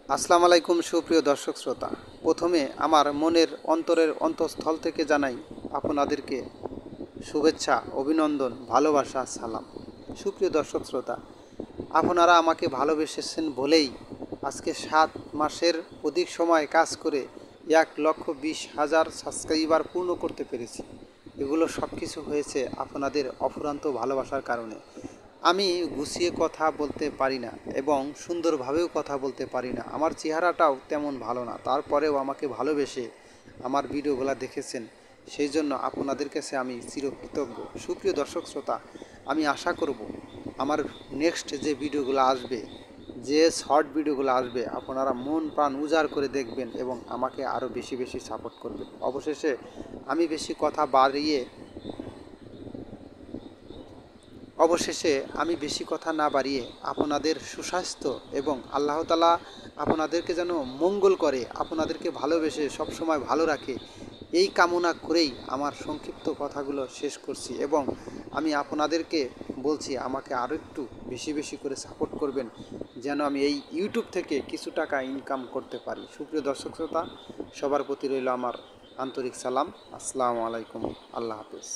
আসসালামু আলাইকুম সুপ্রিয় দর্শক শ্রোতা। প্রথমে আমার মনের অন্তরের অন্তঃস্থল থেকে জানাই আপনাদেরকে শুভেচ্ছা, অভিনন্দন, ভালোবাসা, সালাম। সুপ্রিয় দর্শক শ্রোতা, আপনারা আমাকে ভালোবেসেছেন বলেই আজকে 7 মাসের অধিক সময় কাজ করে 1,20,000 সাবস্ক্রাইবার পূর্ণ করতে পেরেছি। এগুলো সব কিছু হয়েছে আপনাদের অফুরন্ত ভালোবাসার কারণে। আমি গুছিয়ে কথা বলতে পারি না এবং সুন্দরভাবেও কথা বলতে পারি না, আমার চেহারাটাও তেমন ভালো না, তারপরেও আমাকে ভালোবেসে আমার ভিডিওগুলো দেখেছেন, সেই জন্য আপনাদের কাছে আমি চিরকৃতজ্ঞ। সুপ্রিয় দর্শক শ্রোতা, আমি আশা করব আমার নেক্সট যে ভিডিওগুলো আসবে, যে শর্ট ভিডিওগুলো আসবে, আপনারা মন প্রাণ উজাড় করে দেখবেন এবং আমাকে আরও বেশি বেশি সাপোর্ট করবেন। অবশেষে আমি বেশি কথা বাড়িয়ে অবশেষে আমি বেশি কথা না বাড়িয়ে আপনাদের সুস্বাস্থ্য এবং আল্লাহ তাআলা আপনাদেরকে যেন মঙ্গল করে, আপনাদেরকে ভালোবেসে সবসময় ভালো রাখে, এই কামনা করেই আমার সংক্ষিপ্ত কথাগুলো শেষ করছি এবং আমি আপনাদেরকে বলছি আমাকে আরও একটু বেশি বেশি করে সাপোর্ট করবেন, যেন আমি এই ইউটিউব থেকে কিছু টাকা ইনকাম করতে পারি। সুপ্রিয় দর্শক শ্রোতা, সবার প্রতি রইল আমার আন্তরিক সালাম। আসসালামু আলাইকুম। আল্লাহ হাফেজ।